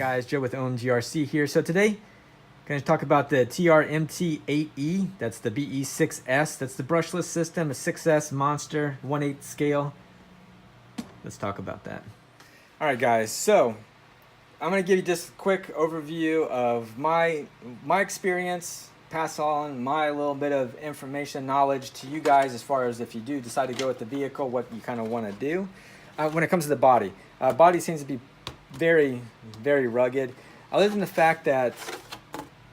guys, Joe with OMGRC here. So today, I'm going to talk about the TRMT8E. That's the Be6s. That's the brushless system, a 6S monster, 1/8 scale. Let's talk about that. All right, guys. So I'm going to give you just a quick overview of my experience, pass on my little bit of information, knowledge to you guys as far as if you do decide to go with the vehicle, what you kind of want to do. When it comes to the body, body seems to be very, very rugged. Other than the fact that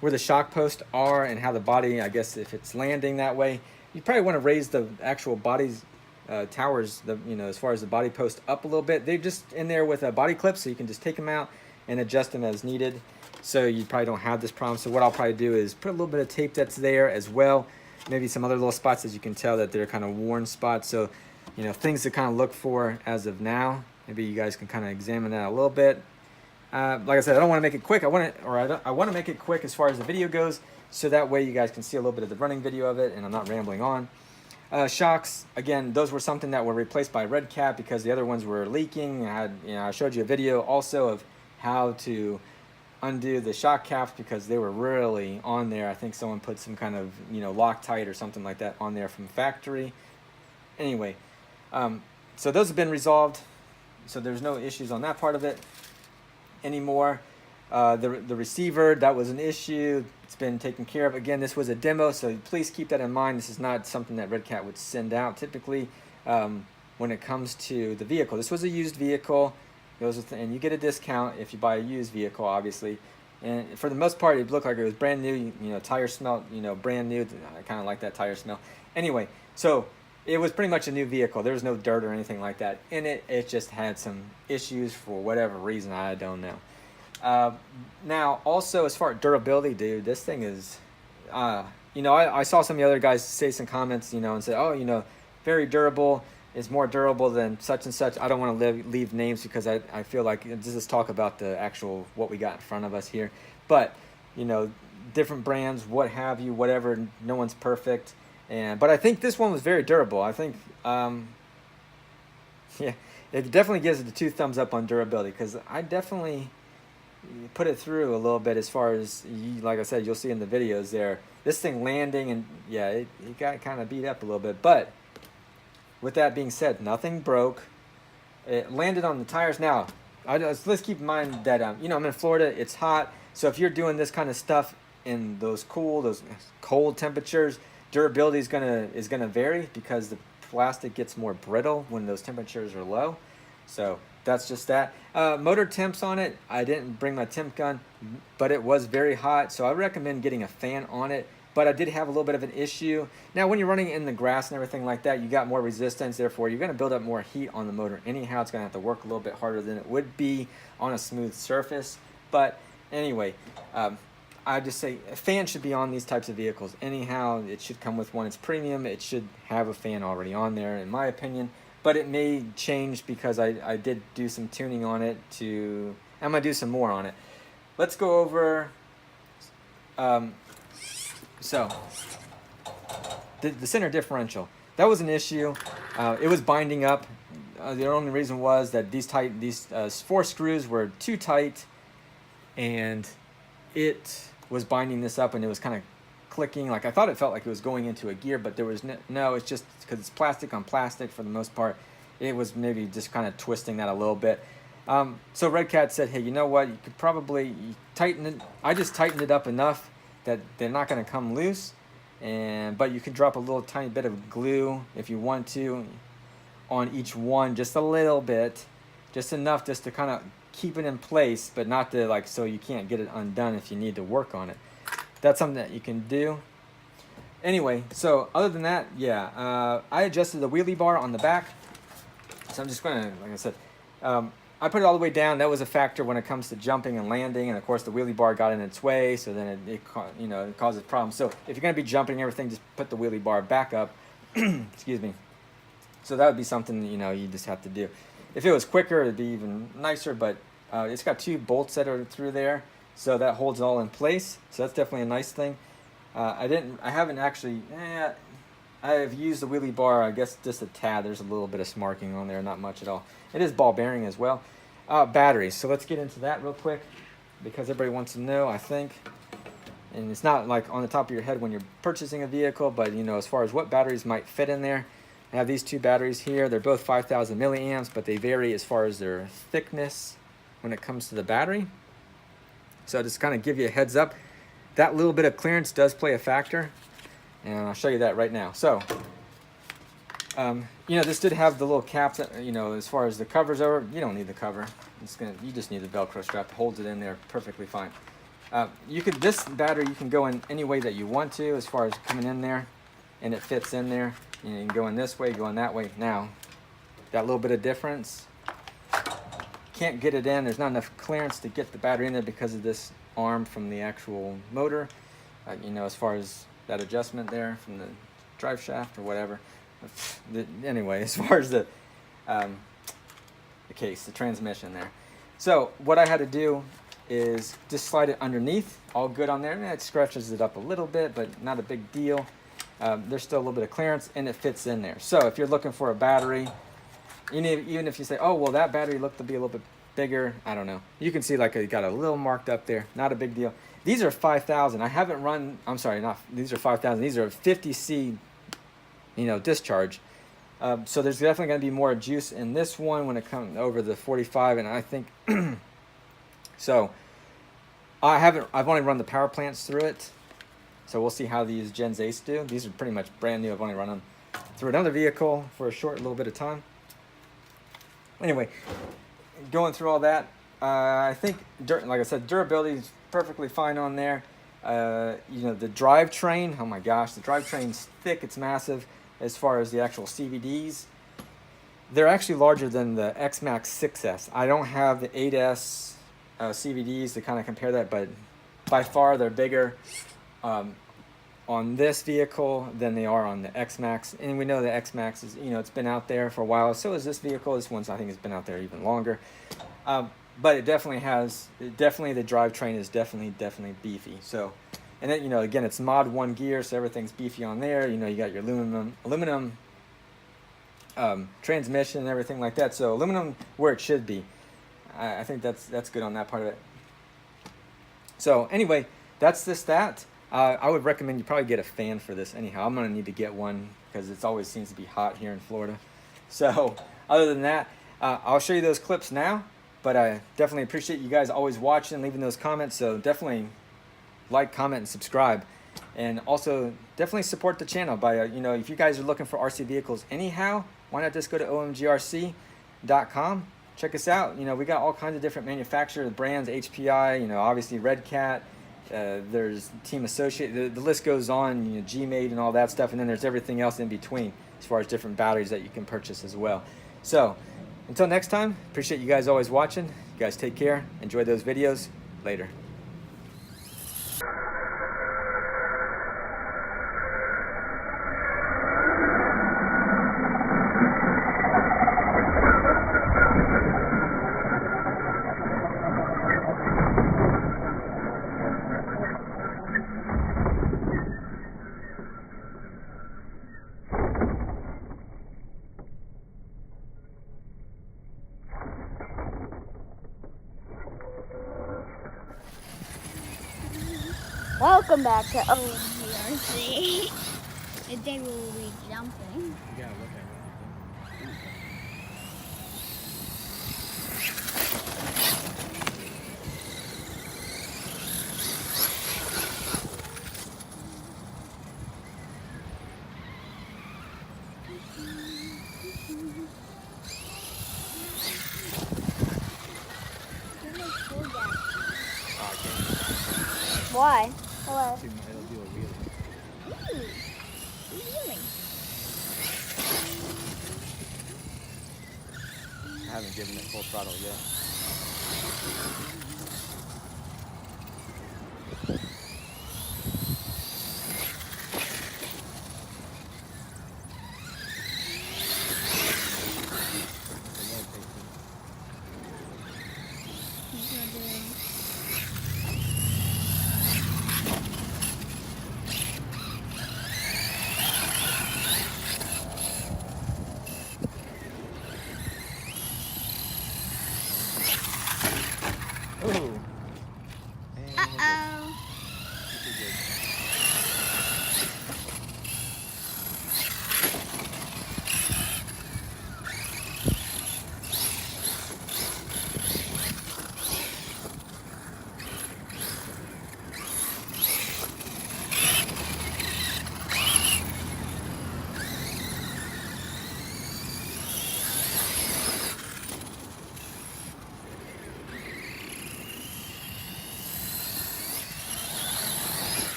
where the shock posts are and how the body, I guess if it's landing that way, you probably want to raise the actual body's towers, as far as the body post up a little bit. They're just in there with a body clip, so you can just take them out and adjust them as needed. So you probably don't have this problem. So what I'll probably do is put a little bit of tape that's there as well. Maybe some other little spots that you can tell that they're kind of worn spots. So, things to kind of look for as of now. Maybe you guys can kind of examine that a little bit. Like I said, I don't want to make it quick. I want to make it quick as far as the video goes, so that way you guys can see a little bit of the running video of it, and I'm not rambling on. Shocks, again, those were something that were replaced by Redcat because the other ones were leaking. I showed you a video also of how to undo the shock caps because they were really on there. I think someone put some kind of Loctite or something like that on there from factory. Anyway, so those have been resolved. So there's no issues on that part of it anymore. The receiver, that was an issue. It's been taken care of. Again, this was a demo, so please keep that in mind. This is not something that Redcat would send out typically when it comes to the vehicle. This was a used vehicle, and you get a discount if you buy a used vehicle, obviously. And for the most part, it looked like it was brand new. Tire smell, brand new. I kind of like that tire smell. Anyway, so it was pretty much a new vehicle. There was no dirt or anything like that in it. It just had some issues for whatever reason. I don't know. Now, also, as far as durability, dude, this thing is, I saw some of the other guys say some comments, and say, oh, very durable. It's more durable than such and such. I don't want to leave names because I feel like this is talk about the actual what we got in front of us here. But, different brands, what have you, whatever, no one's perfect. But I think this one was very durable. I think, yeah, it definitely gives it the 2 thumbs up on durability because I definitely put it through a little bit as far as, like I said, you'll see in the videos there. This thing landing, and yeah, it got kind of beat up a little bit. But with that being said, nothing broke. It landed on the tires. Now, let's keep in mind that, I'm in Florida. It's hot. So if you're doing this kind of stuff in those cold temperatures, durability is gonna vary because the plastic gets more brittle when those temperatures are low. So that's just that. Motor temps on it, I didn't bring my temp gun, but it was very hot, so I recommend getting a fan on it. But I did have a little bit of an issue. Now, when you're running in the grass and everything like that, you got more resistance, therefore you're gonna build up more heat on the motor. Anyhow, it's gonna have to work a little bit harder than it would be on a smooth surface. But anyway, I just say a fan should be on these types of vehicles. Anyhow, it should come with one. It's premium. It should have a fan already on there, in my opinion. But it may change because I did do some tuning on it. I'm going to do some more on it. Let's go over... So, the center differential. That was an issue. It was binding up. The only reason was that these 4 screws were too tight, and it was binding this up, and it was kind of clicking. Like, I thought it felt like it was going into a gear, but there was no, it's just because it's plastic on plastic for the most part. It was maybe just kind of twisting that a little bit. So Redcat said, hey, you know what, you could probably tighten it. I just tightened it up enough that they're not going to come loose, but you can drop a little tiny bit of glue if you want to on each one, just a little bit, just enough just to kind of keep it in place, but not to so you can't get it undone if you need to work on it. That's something that you can do. Anyway, so other than that, yeah, I adjusted the wheelie bar on the back. So I'm just going to, like I said, I put it all the way down. That was a factor when it comes to jumping and landing, and of course the wheelie bar got in its way, so then it causes problems. So if you're going to be jumping and everything, just put the wheelie bar back up. Excuse me. So that would be something you just have to do. If it was quicker, it'd be even nicer, but it's got 2 bolts that are through there, so that holds it all in place. So that's definitely a nice thing. I haven't actually, I've used the wheelie bar, I guess just a tad. There's a little bit of smarking on there, not much at all. It is ball bearing as well. Batteries, so let's get into that real quick. because everybody wants to know, I think, and it's not like on the top of your head when you're purchasing a vehicle, but you know, as far as what batteries might fit in there, I have these two batteries here. They're both 5,000 milliamps, but they vary as far as their thickness when it comes to the battery. So just kind of give you a heads up. That little bit of clearance does play a factor, and I'll show you that right now. So, you know, this did have the little cap that, you know, as far as the cover's over, you don't need the cover. You just need the Velcro strap that holds it in there perfectly fine. This battery, you can go in any way that you want to as far as coming in there, and it fits in there. You can go in this way, go in that way. Now, that little bit of difference, can't get it in. There's not enough clearance to get the battery in there because of this arm from the actual motor. You know, as far as that adjustment there from the drive shaft or whatever. Anyway, as far as the case, the transmission there. So what I had to do is just slide it underneath. All good on there. It scratches it up a little bit, but not a big deal. There's still a little bit of clearance, and it fits in there. So if you're looking for a battery, even if you say, oh, well, that battery looked to be a little bit bigger, I don't know. You can see like it got a little marked up there. Not a big deal. These are 5,000. I haven't run, I'm sorry, these are 5,000. These are 50C, you know, discharge. So there's definitely going to be more juice in this one when it comes over the 45, and I think, so I've only run the power plants through it. So we'll see how these Gens Ace do. These are pretty much brand new. I've only run them through another vehicle for a short little bit of time. Anyway, going through all that, I think, like I said, durability is perfectly fine on there. You know, the drivetrain, oh my gosh, the drivetrain's thick, it's massive. As far as the actual CVDs, they're actually larger than the X-Max 6S. I don't have the 8S CVDs to kind of compare that, but by far they're bigger on this vehicle than they are on the X-Max. And we know the X-Max is, you know, it's been out there for a while. So is this vehicle. This one's, I think, has been out there even longer. But it definitely has, the drivetrain is definitely beefy. So, and then, you know, again, it's mod 1 gear, so everything's beefy on there. You know, you got your aluminum transmission and everything like that. So aluminum where it should be. I think that's good on that part of it. So anyway, that's that. I would recommend you probably get a fan for this anyhow. I'm going to need to get one because it always seems to be hot here in Florida. So other than that, I'll show you those clips now. But I definitely appreciate you guys always watching and leaving those comments. So definitely like, comment, and subscribe. And also definitely support the channel by, you know, if you guys are looking for RC vehicles anyhow, why not just go to OMGRC.com. Check us out. You know, we got all kinds of different manufacturer brands, HPI, you know, obviously Redcat. There's Team Associate. The list goes on, you know, G-Made and all that stuff. And then there's everything else in between as far as different batteries that you can purchase as well. So until next time, appreciate you guys always watching. You guys take care. Enjoy those videos. Later. Welcome back to OMGRC. Today we will be jumping. You gotta look at Why? Hello. It'll do a wheelie. Ooh, really? I haven't given it full throttle yet.